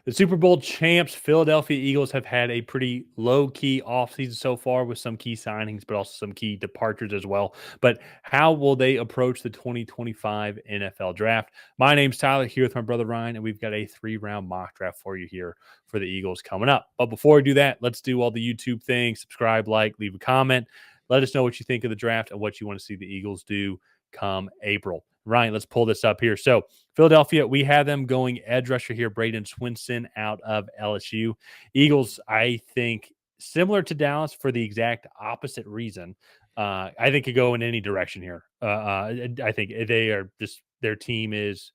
The Super Bowl champs, Philadelphia Eagles, have had a pretty low-key offseason so far with some key signings, but also some key departures as well. But how will they approach the 2025 NFL Draft? My name's Tyler, here with my brother Ryan, and we've got a 3-round mock draft for you here for the Eagles coming up. But before we do that, let's do all the YouTube things. Subscribe, like, leave a comment. Let us know what you think of the draft and what you want to see the Eagles do come April. Ryan, let's pull this up here. So, Philadelphia, we have them going edge rusher here, Bradyn Swinson out of LSU. Eagles, I think, similar to Dallas for the exact opposite reason. I think could go in any direction here. I think they are just their team is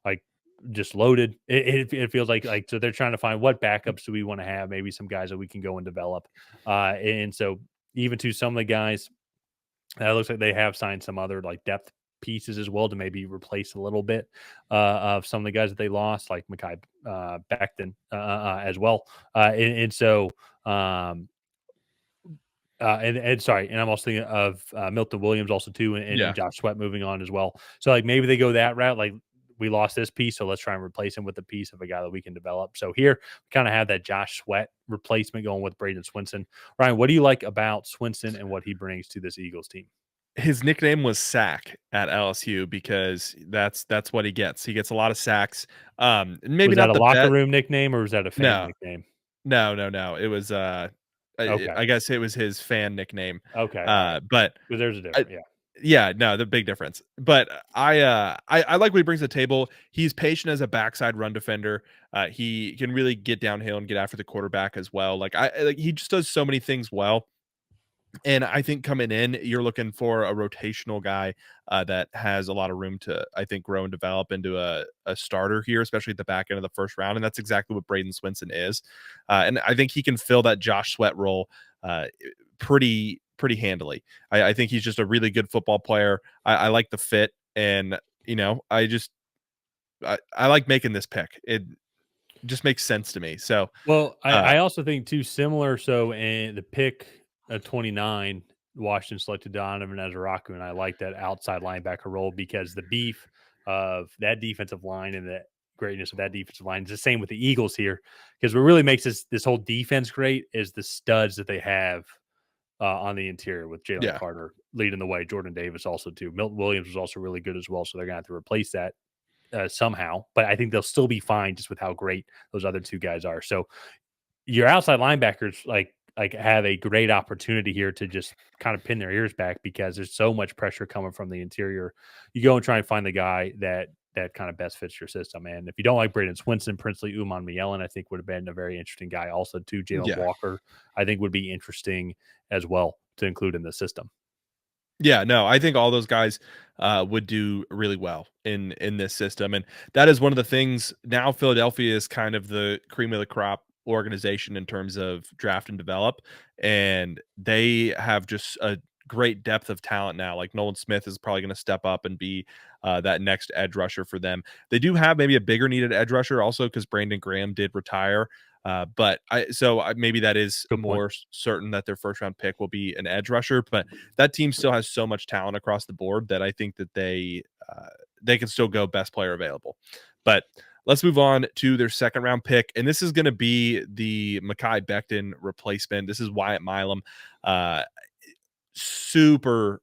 like just loaded. It feels like so they're trying to find what backups do we want to have, maybe some guys that we can go and develop. And so even to some of the guys, it looks like they have signed some other like depth pieces as well to maybe replace a little bit of some of the guys that they lost, like Mekhi Becton as well. And so, and sorry, and I'm also thinking of Milton Williams also too, and Yeah. Josh Sweat moving on as well. So like maybe they go that route, like we lost this piece, so let's try and replace him with a piece of a guy that we can develop. So here we kind of have that Josh Sweat replacement going with Bradyn Swinson. Ryan, what do you like about Swinson and what he brings to this Eagles team? His nickname was Sack at LSU because that's what he gets. He gets a lot of sacks. Maybe Was that not a the locker bet. room nickname or was that a fan No, nickname? no. It was Okay. I guess it was his fan nickname. Okay. All right. But Because there's a I, difference. Yeah. yeah, no, the big difference. But I like what he brings to the table. He's patient as a backside run defender. He can really get downhill and get after the quarterback as well. Like he just does so many things well. And I think coming in, you're looking for a rotational guy that has a lot of room to, I think, grow and develop into a starter here, especially at the back end of the first round. And that's exactly what Bradyn Swinson is. And I think he can fill that Josh Sweat role pretty handily. I think he's just a really good football player. I like the fit, and I like making this pick. It just makes sense to me. So Well, uh, I also think too similar. So, and the pick at 29, Washington selected Donovan Ezaraku, and I like that outside linebacker role because the beef of that defensive line and the greatness of that defensive line is the same with the Eagles here. Because what really makes this whole defense great is the studs that they have on the interior with Jalen yeah, Carter leading the way. Jordan Davis also too. Milton Williams was also really good as well, so they're gonna have to replace that somehow. But I think they'll still be fine just with how great those other two guys are. So your outside linebackers like have a great opportunity here to just kind of pin their ears back because there's so much pressure coming from the interior. You go and try and find the guy that kind of best fits your system. And if you don't like Bradyn Swinson, Princely Uman Mielen, I think would have been a very interesting guy. Also, too, Jalen yeah. Walker, I think would be interesting as well to include in the system. Yeah, no, I think all those guys would do really well in this system, and that is one of the things. Now Philadelphia is kind of the cream of the crop organization in terms of draft and develop, and they have just a great depth of talent now. Like Nolan Smith is probably going to step up and be that next edge rusher for them. They do have maybe a bigger needed edge rusher also because Brandon Graham did retire. Maybe that is Good point. more certain that their first round pick will be an edge rusher, but that team still has so much talent across the board that I think that they can still go best player available. But let's move on to their second round pick, and this is going to be the Mekhi Becton replacement. This is Wyatt Milum, super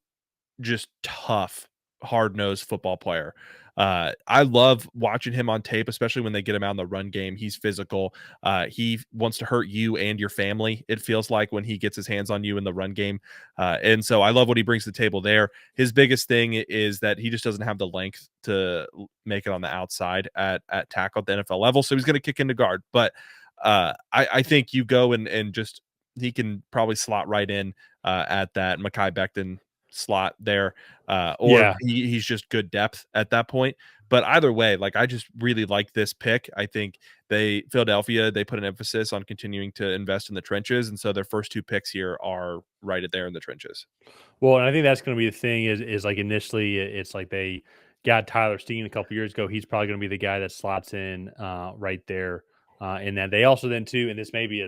just tough, hard nosed football player. I love watching him on tape, especially when they get him out in the run game. He's physical. He wants to hurt you and your family. It feels like when he gets his hands on you in the run game. And so I love what he brings to the table there. His biggest thing is that he just doesn't have the length to make it on the outside at tackle at the NFL level. So he's going to kick into guard. But I think you go and just he can probably slot right in at that Mekhi Becton slot there, or Yeah. he's just good depth at that point. But either way, like I just really like this pick. I think Philadelphia, they put an emphasis on continuing to invest in the trenches, and so their first two picks here are right there in the trenches. Well, and I think that's going to be the thing is like initially it's like they got Tyler Steen a couple years ago. He's probably going to be the guy that slots in right there. And then they also then too, and this may be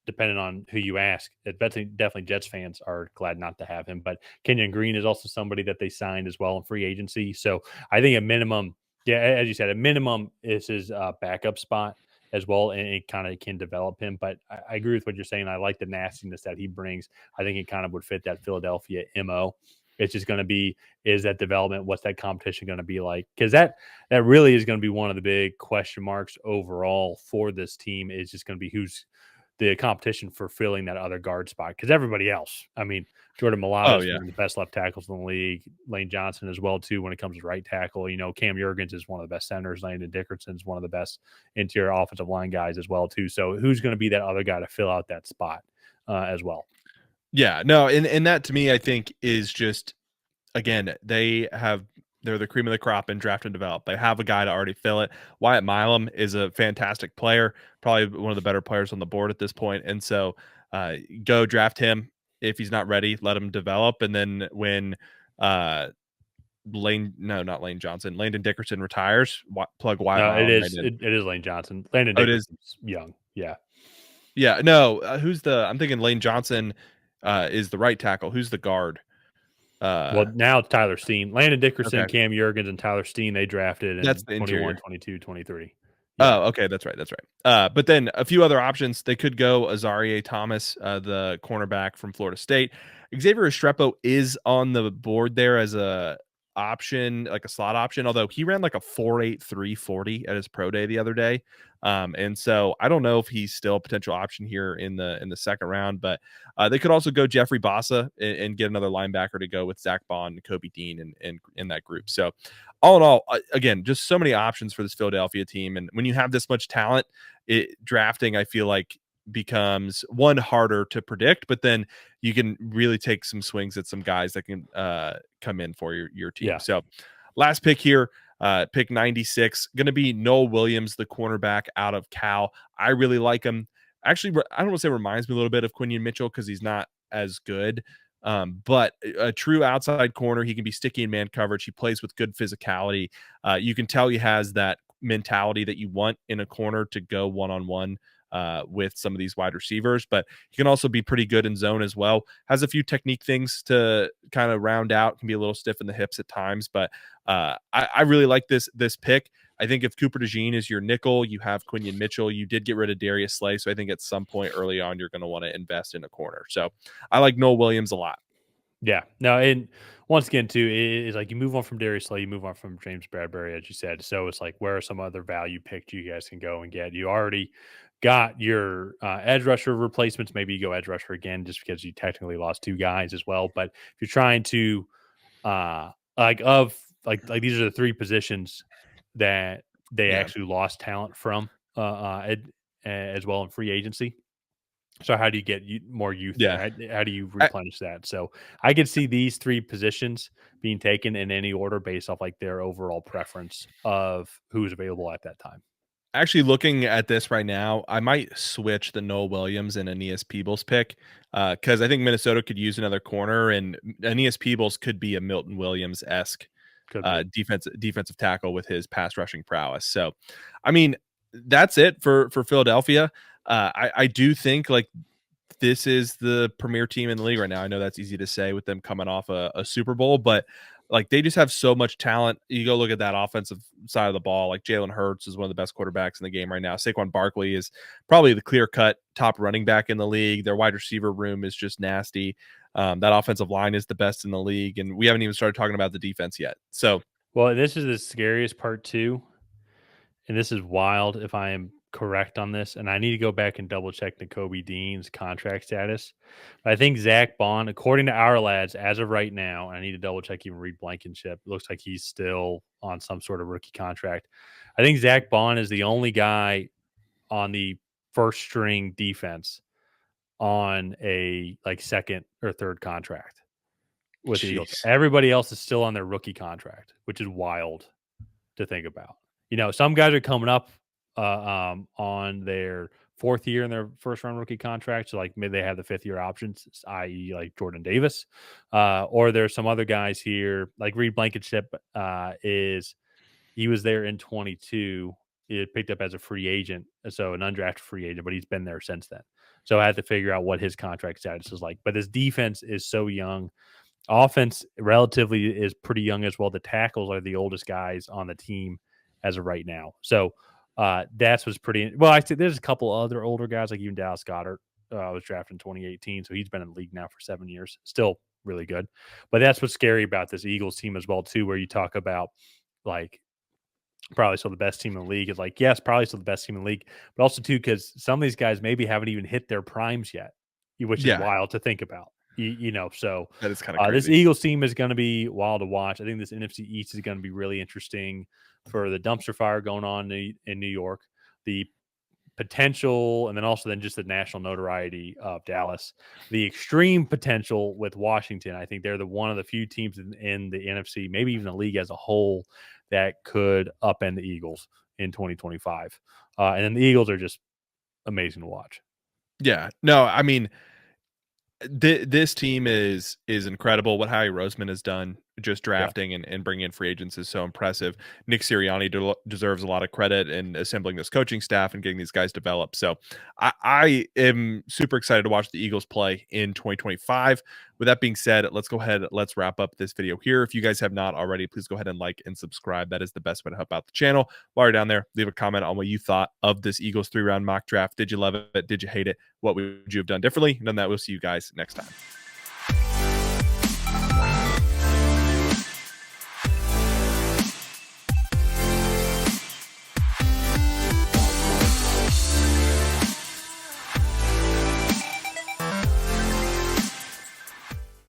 depending on who you ask. Definitely Jets fans are glad not to have him, but Kenyon Green is also somebody that they signed as well in free agency. So I think at minimum Yeah, as you said, at minimum is his backup spot as well, and it kind of can develop him. But I agree with what you're saying. I like the nastiness that he brings. I think it kind of would fit that Philadelphia MO. It's just going to be, is that development? What's that competition going to be like? Because that really is going to be one of the big question marks overall for this team. Is just going to be who's the competition for filling that other guard spot. Because everybody else, I mean, Jordan Mailata Oh is yeah. one of the best left tackles in the league. Lane Johnson as well too when it comes to right tackle. You know, Cam Jurgens is one of the best centers. Landon Dickerson is one of the best interior offensive line guys as well too. So who's going to be that other guy to fill out that spot as well? Yeah, no, and that to me, I think is just again, they're the cream of the crop in draft and develop. They have a guy to already fill it. Wyatt Milum is a fantastic player, probably one of the better players on the board at this point. And so go draft him. If he's not ready, let him develop. And then when uh not Lane Johnson, Landon Dickerson retires, plug Wyatt No, Milum right in. it is Lane Johnson. Landon Oh, it is. Dickerson's young. Yeah. Yeah, no, I'm thinking Lane Johnson is the right tackle. Who's the guard? Well, now it's Tyler Steen. Landon Okay. Dickerson, Cam Jurgens, and Tyler Steen, they drafted That's in the 21, interior. 22, 23. Yeah. Oh, okay, that's right, that's right. But then a few other options. They could go Azarie Thomas, the cornerback from Florida State. Xavier Restrepo is on the board there as a option, like a slot option, although he ran like a 4.83 at his pro day the other day. And so I don't know if he's still a potential option here in the second round, but they could also go Jeffrey Bassa and get another linebacker to go with Zach Bond and Kobe Dean and in that group. So all in all, again, just so many options for this Philadelphia team. And when you have this much talent, drafting, I feel like becomes one harder to predict, but then you can really take some swings at some guys that can come in for your team. Yeah. So last pick here, pick 96, going to be Nohl Williams, the cornerback out of Cal. I really like him. Actually, I don't want to say reminds me a little bit of Quinion Mitchell because he's not as good. But a true outside corner, he can be sticky in man coverage. He plays with good physicality. You can tell he has that mentality that you want in a corner to go one-on-one with some of these wide receivers, but he can also be pretty good in zone as well. Has a few technique things to kind of round out, can be a little stiff in the hips at times, but I really like this pick. I think if Cooper DeJean is your nickel, you have Quinion Mitchell. You did get rid of Darius Slay, so I think at some point early on you're going to want to invest in a corner. So I like Nohl Williams a lot. Yeah. No, and once again, too, it's like you move on from Darius Slay, you move on from James Bradbury, as you said. So it's like, where are some other value picks you guys can go and get? You already got your edge rusher replacements. Maybe you go edge rusher again just because you technically lost two guys as well. But if you're trying to, like these are the three positions that they Yeah. actually lost talent from as well in free agency. So how do you get more youth there? Yeah. How do you I, replenish that? So I could see these three positions being taken in any order based off like their overall preference of who's available at that time. Actually, looking at this right now, I might switch the Nohl Williams and Aeneas Peebles pick because I think Minnesota could use another corner, and Aeneas Peebles could be a Milton Williams esque Could be. defensive tackle with his pass rushing prowess. So, I mean, that's it for Philadelphia. I do think like this is the premier team in the league right now. I know that's easy to say with them coming off a Super Bowl, but like they just have so much talent. You go look at that offensive side of the ball. Like Jalen Hurts is one of the best quarterbacks in the game right now. Saquon Barkley is probably the clear cut top running back in the league. Their wide receiver room is just nasty. That offensive line is the best in the league, and we haven't even started talking about the defense yet. So Well, this is the scariest part too, and this is wild if I am correct on this, and I need to go back and double check the Kobe Dean's contract status. But I think Zach Bond, according to our lads, as of right now, I need to double check even Reed Blankenship. It looks like he's still on some sort of rookie contract. I think Zach Bond is the only guy on the first string defense on a like second or third contract with the Eagles. jeez. Everybody else is still on their rookie contract, which is wild to think about. You know, some guys are coming up on their fourth year in their first round rookie contract. So, like, maybe they have the fifth year options, i.e., like Jordan Davis. Or there's some other guys here, like Reed Blankenship he was there in 22. It picked up as a free agent, so an undrafted free agent, but he's been there since then. So I had to figure out what his contract status is like. But this defense is so young. Offense relatively is pretty young as well. The tackles are the oldest guys on the team as of right now. So that's what's pretty well. I said there's a couple other older guys like even Dallas Goedert was drafted in 2018, so he's been in the league now for 7 years, still really good. But that's what's scary about this Eagles team as well too, where you talk about like probably still the best team in the league. Is like, yes, probably still the best team in the league, but also too because some of these guys maybe haven't even hit their primes yet, which is Yeah, wild to think about. So that is kind of this crazy. Eagles team is going to be wild to watch. I think this NFC East is going to be really interesting for the dumpster fire going on in New York, the potential, and then also then just the national notoriety of Dallas, the extreme potential with Washington. I think they're one of the few teams in the NFC, maybe even the league as a whole, that could upend the Eagles in 2025. And then the Eagles are just amazing to watch. Yeah. No, I mean, this team is incredible. What Howie Roseman has done, just Yeah. drafting and bringing in free agents, is so impressive. Nick Sirianni deserves a lot of credit in assembling this coaching staff and getting these guys developed. So I am super excited to watch the Eagles play in 2025. With that being said, let's go ahead. Let's wrap up this video here. If you guys have not already, please go ahead and like and subscribe. That is the best way to help out the channel. While you're down there, leave a comment on what you thought of this Eagles 3-round mock draft. Did you love it? Did you hate it? What would you have done differently? And on that, we'll see you guys next time.